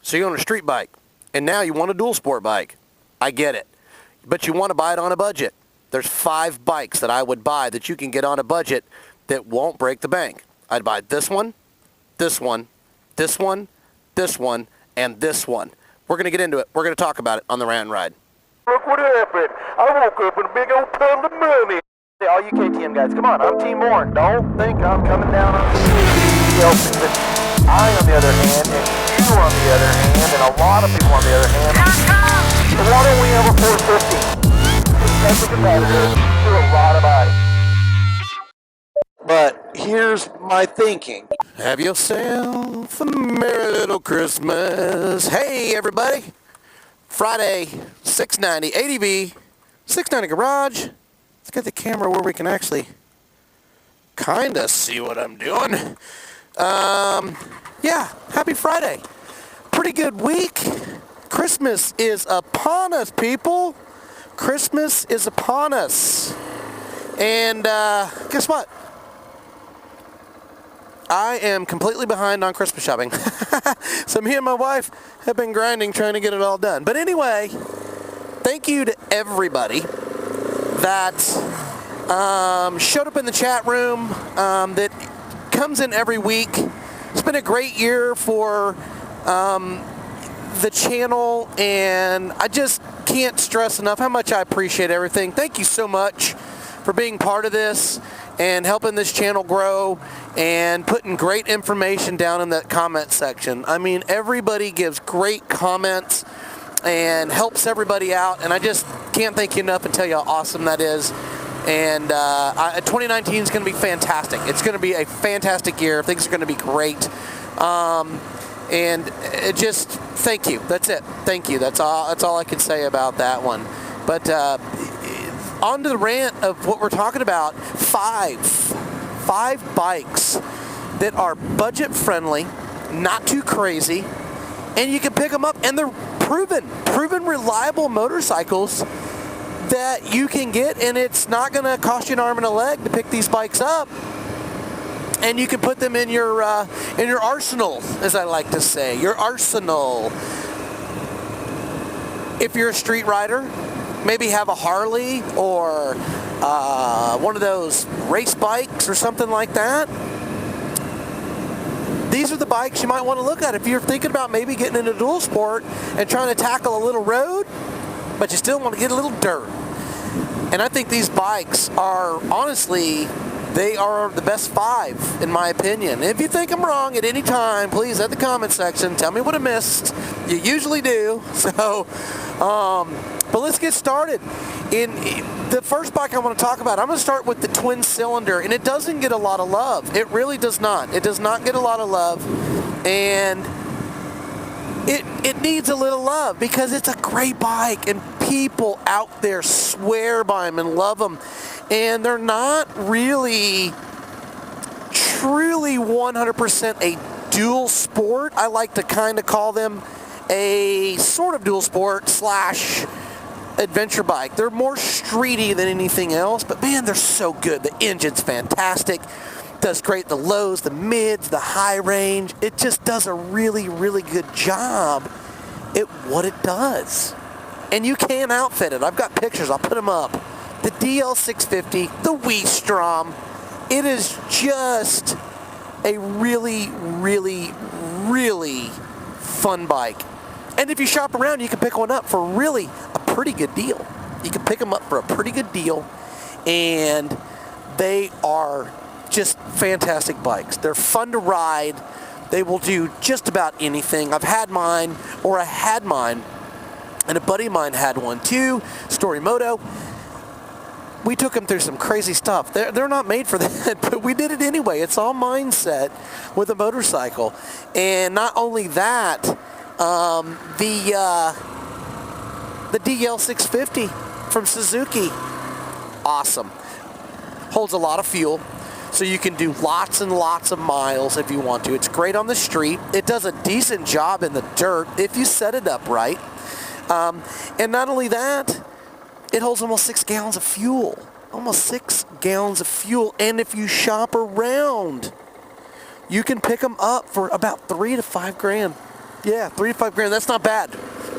So you own a street bike, and now you want a dual sport bike. I get it. But you want to buy it on a budget. There's 5 bikes that I would buy that you can get on a budget that won't break the bank. I'd buy this one, this one, this one, this one, and this one. We're going to get into it. We're going to talk about it on the Rant and Ride. Look what happened. I woke up in a big old pile of money. Hey, all you KTM guys, come on. I'm Team Warren. Don't think I'm coming down on the but I, on the other hand, and you on the other hand, and a lot of people on the other hand, so why don't we have a 450? It's a competitor to a lot of bikes. But here's my thinking. Have yourself a merry little Christmas. Hey, everybody. Friday, 690 ADV, 690 Garage. Let's get the camera where we can actually kind of see what I'm doing. Yeah, happy Friday. Pretty good week. Christmas is upon us, people. Christmas is upon us. And guess what? I am completely behind on Christmas shopping. So me and my wife have been grinding trying to get it all done. But anyway, thank you to everybody that showed up in the chat room, that comes in every week. It's been a great year for the channel, and I just can't stress enough how much I appreciate everything. Thank you so much for being part of this and helping this channel grow and putting great information down in that comment section. I mean, everybody gives great comments and helps everybody out, and I just can't thank you enough and tell you how awesome that is. And 2019 is going to be fantastic. It's going to be a fantastic year. Things are going to be great. And it just, thank you. That's it. Thank you. That's all I can say about that one. But on to the rant of what we're talking about. 5 bikes that are budget friendly, not too crazy, and you can pick them up, and they're proven reliable motorcycles that you can get, and it's not going to cost you an arm and a leg to pick these bikes up. And you can put them in your arsenal, as I like to say, your arsenal. If you're a street rider, maybe have a Harley or one of those race bikes or something like that. These are the bikes you might want to look at if you're thinking about maybe getting into dual sport and trying to tackle a little road, but you still want to get a little dirt. And I think these bikes are, honestly, they are the best 5, in my opinion. If you think I'm wrong at any time, please, at the comment section, tell me what I missed. You usually do. So, but let's get started. In the first bike I want to talk about, I'm going to start with the twin cylinder, and it doesn't get a lot of love. It really does not. It does not get a lot of love, and it needs a little love because it's a great bike, and people out there swear by them and love them, and they're not really truly 100% a dual sport. I like to kind of call them a sort of dual sport / adventure bike. They're more streety than anything else, but man, they're so good. The engine's fantastic. Does great. The lows, the mids, the high range. It just does a really, really good job at what it does. And you can outfit it. I've got pictures. I'll put them up. The DL650, the V-Strom. It is just a really, really, really fun bike. And if you shop around, you can pick one up for really a pretty good deal. You can pick them up for a pretty good deal, and they are just fantastic bikes. They're fun to ride. They will do just about anything. I've had mine, or I had mine, and a buddy of mine had one too, Storymoto. We took them through some crazy stuff. They're not made for that, but we did it anyway. It's all mindset with a motorcycle. And not only that, the DL650 from Suzuki, awesome. Holds a lot of fuel, so you can do lots and lots of miles if you want to. It's great on the street. It does a decent job in the dirt if you set it up right. And not only that, it holds almost 6 gallons of fuel. Almost 6 gallons of fuel. And if you shop around, you can pick them up for about $3 to $5 grand. Yeah, 3 to 5 grand. That's not bad.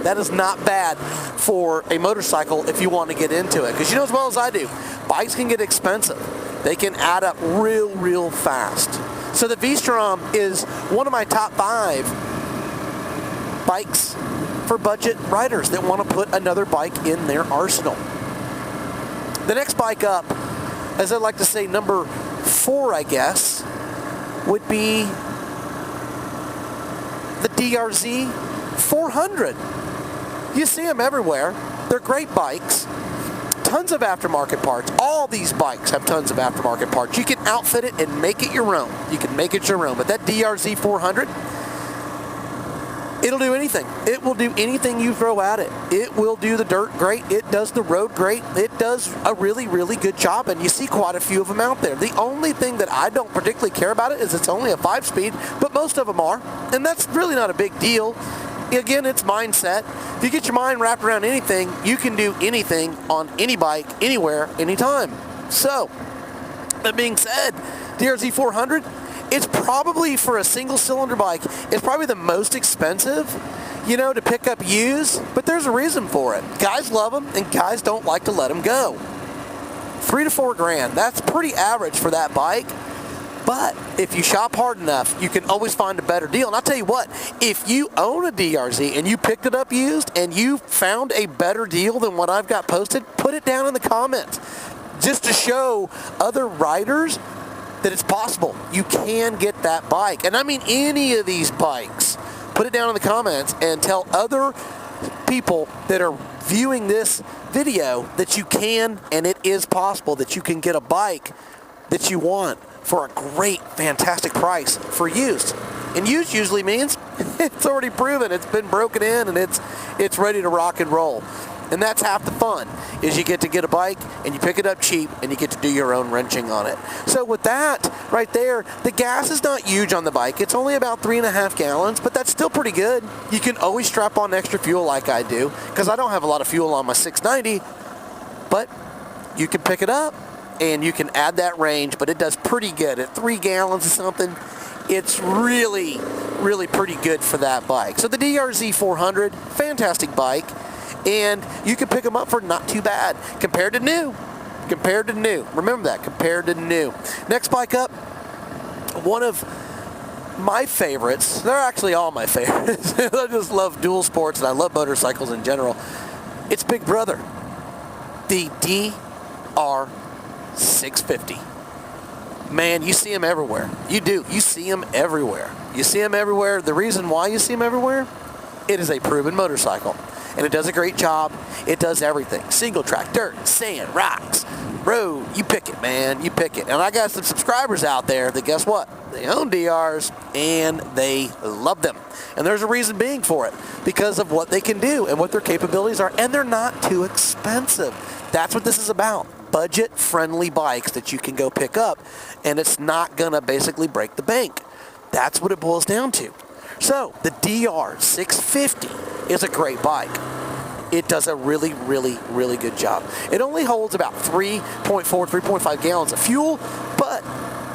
That is not bad for a motorcycle if you want to get into it. Because you know as well as I do, bikes can get expensive. They can add up real fast. So the V-Strom is one of my top 5 bikes for budget riders that want to put another bike in their arsenal. The next bike up, as I like to say, number 4, I guess, would be the DRZ 400. You see them everywhere. They're great bikes. Tons of aftermarket parts. All these bikes have tons of aftermarket parts. You can outfit it and make it your own. You can make it your own. But that DRZ 400, it'll do anything. It will do anything you throw at it. It will do the dirt great. It does the road great. It does a really good job, and you see quite a few of them out there. The only thing that I don't particularly care about it is it's only a 5-speed, but most of them are, and that's really not a big deal. Again, it's mindset. If you get your mind wrapped around anything, you can do anything on any bike, anywhere, anytime. So, that being said, DRZ 400, it's probably, for a single-cylinder bike, it's probably the most expensive, you know, to pick up used, but there's a reason for it. Guys love them, and guys don't like to let them go. 3 to 4 grand, that's pretty average for that bike. But if you shop hard enough, you can always find a better deal. And I'll tell you what, if you own a DRZ and you picked it up used and you found a better deal than what I've got posted, put it down in the comments. Just to show other riders that it's possible. You can get that bike. And I mean any of these bikes. Put it down in the comments and tell other people that are viewing this video that you can, and it is possible that you can get a bike that you want for a great, fantastic price for used. And used usually means it's already proven, it's been broken in, and it's ready to rock and roll. And that's half the fun, is you get to get a bike and you pick it up cheap and you get to do your own wrenching on it. So with that right there, the gas is not huge on the bike. It's only about 3.5 gallons, but that's still pretty good. You can always strap on extra fuel like I do, because I don't have a lot of fuel on my 690, but you can pick it up and you can add that range, but it does pretty good. At 3 gallons or something, it's really pretty good for that bike. So the DRZ 400, fantastic bike, and you can pick them up for not too bad compared to new. Compared to new. Remember that, compared to new. Next bike up, one of my favorites. They're actually all my favorites. I just love dual sports and I love motorcycles in general. It's Big Brother, the DR 650. Man, you see them everywhere. You do. You see them everywhere. You see them everywhere. The reason why you see them everywhere, it is a proven motorcycle. And it does a great job. It does everything. Single track, dirt, sand, rocks, road. You pick it, man. You pick it. And I got some subscribers out there that, guess what? They own DRs and they love them. And there's a reason being for it, because of what they can do and what their capabilities are. And they're not too expensive. That's what this is about. Budget-friendly bikes that you can go pick up, and it's not going to basically break the bank. That's what it boils down to. So the DR 650 is a great bike. It does a really good job. It only holds about 3.5 gallons of fuel, but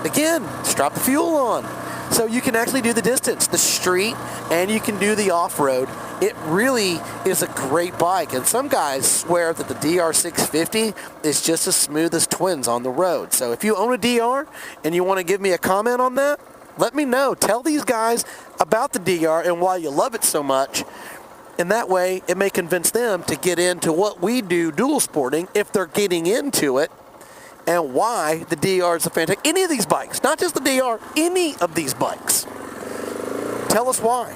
again, strap the fuel on. So you can actually do the distance, the street, and you can do the off-road. It really is a great bike, and some guys swear that the DR 650 is just as smooth as twins on the road. So if you own a DR and you want to give me a comment on that, let me know. Tell these guys about the DR and why you love it so much, and that way it may convince them to get into what we do, dual sporting, if they're getting into it, and why the DR is a fantastic. Any of these bikes, not just the DR, any of these bikes. Tell us why.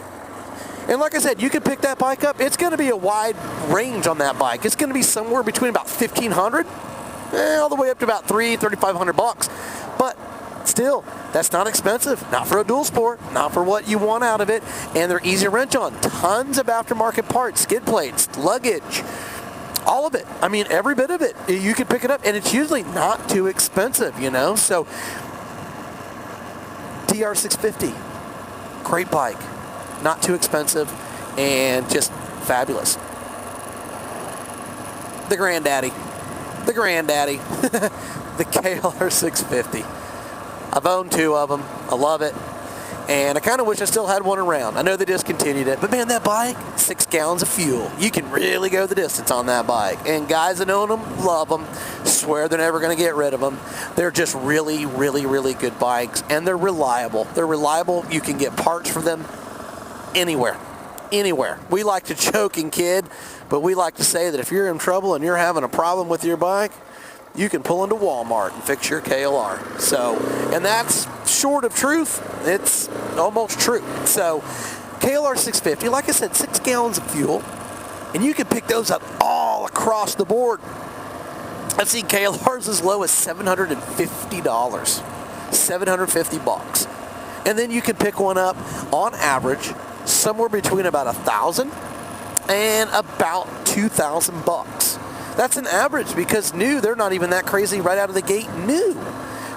And like I said, you can pick that bike up. It's going to be a wide range on that bike. It's going to be somewhere between about $1,500 all the way up to about $3,500. But still, that's not expensive. Not for a dual sport. Not for what you want out of it. And they're easy to wrench on. Tons of aftermarket parts, skid plates, luggage. All of it. I mean, every bit of it. You can pick it up, and it's usually not too expensive, you know. So, DR 650, great bike, not too expensive, and just fabulous. The granddaddy, the KLR 650. I've owned 2 of them. I love it. And I kind of wish I still had one around. I know they discontinued it, but man, that bike, 6 gallons of fuel. You can really go the distance on that bike. And guys that own them, love them, swear they're never going to get rid of them. They're just really, really, really good bikes, and they're reliable. They're reliable. You can get parts for them anywhere. Anywhere. We like to joke and kid, but we like to say that if you're in trouble and you're having a problem with your bike, you can pull into Walmart and fix your KLR. So, and that's short of truth. It's almost true. So, KLR 650, like I said, 6 gallons of fuel, and you can pick those up all across the board. I've seen KLRs as low as $750, $750. And then you can pick one up on average somewhere between about $1,000 and about $2,000. That's an average, because new, they're not even that crazy right out of the gate new.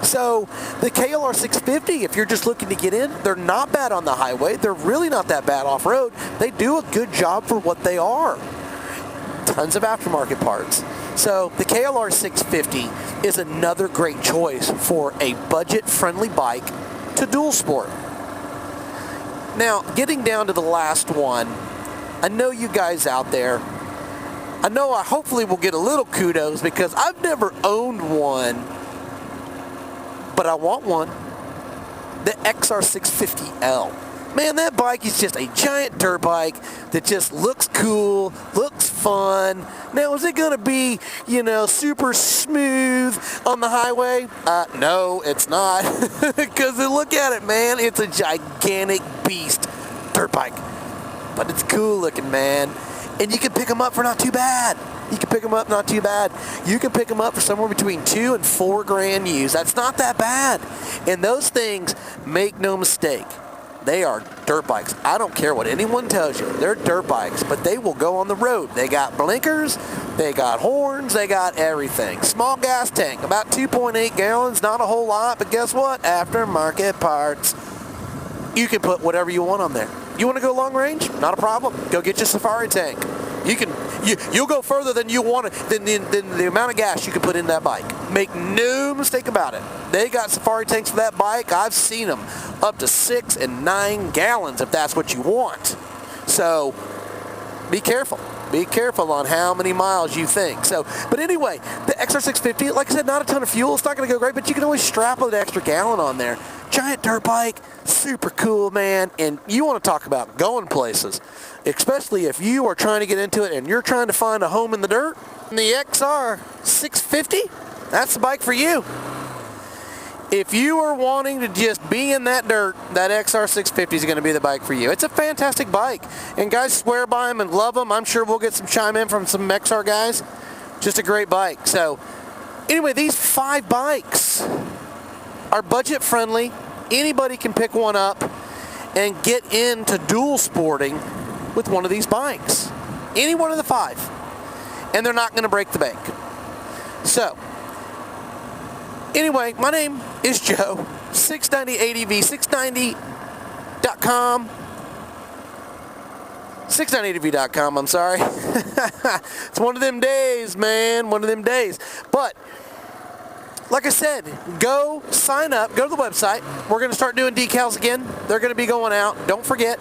So the KLR 650, if you're just looking to get in, they're not bad on the highway. They're really not that bad off-road. They do a good job for what they are. Tons of aftermarket parts. So the KLR 650 is another great choice for a budget-friendly bike to dual sport. Now, getting down to the last one, I know you guys out there, I hopefully will get a little kudos, because I've never owned one, but I want one. The XR650L. Man, that bike is just a giant dirt bike that just looks cool, looks fun. Now, is it going to be, super smooth on the highway? No, it's not. Because look at it, man. It's a gigantic beast dirt bike. But it's cool looking, man. And you can pick them up for not too bad. You can pick them up not too bad. You can pick them up for somewhere between $2,000 and $4,000 used. That's not that bad. And those things, make no mistake, they are dirt bikes. I don't care what anyone tells you. They're dirt bikes, but they will go on the road. They got blinkers, they got horns, they got everything. Small gas tank, about 2.8 gallons, not a whole lot, but guess what? Aftermarket parts. You can put whatever you want on there. You want to go long range? Not a problem. Go get your Safari tank. You'll go further than you want than the amount of gas you can put in that bike. Make no mistake about it. They got Safari tanks for that bike. I've seen them up to 6 and 9 gallons if that's what you want. So be careful. Be careful on how many miles you think. But anyway, the XR650, like I said, not a ton of fuel. It's not going to go great, but you can always strap an extra gallon on there. Giant dirt bike, super cool, man. And you want to talk about going places, especially if you are trying to get into it and you're trying to find a home in the dirt. The XR650, that's the bike for you. If you are wanting to just be in that dirt, that XR650 is going to be the bike for you. It's a fantastic bike. And guys swear by them and love them. I'm sure we'll get some chime in from some XR guys. Just a great bike. So anyway, these 5 bikes are budget friendly. Anybody can pick one up and get into dual sporting with one of these bikes. Any one of the 5. And they're not going to break the bank. So anyway, my name is Joe, 690ADV, 690.com. 690ADV.com, I'm sorry. It's one of them days, man, one of them days. But like I said, go sign up, go to the website. We're going to start doing decals again. They're going to be going out. Don't forget,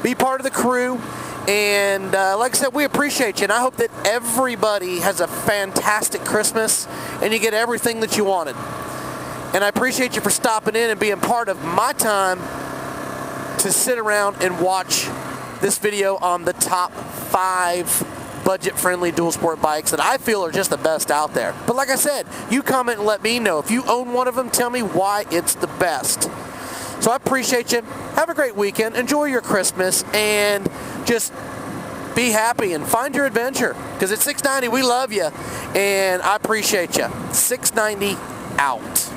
be part of the crew. And like I said, we appreciate you, and I hope that everybody has a fantastic Christmas and you get everything that you wanted. And I appreciate you for stopping in and being part of my time to sit around and watch this video on the top 5 budget-friendly dual sport bikes that I feel are just the best out there. But like I said, you comment and let me know. If you own one of them, tell me why it's the best. So I appreciate you. Have a great weekend. Enjoy your Christmas, and just be happy and find your adventure. Because at 690, we love you, and I appreciate you. 690 out.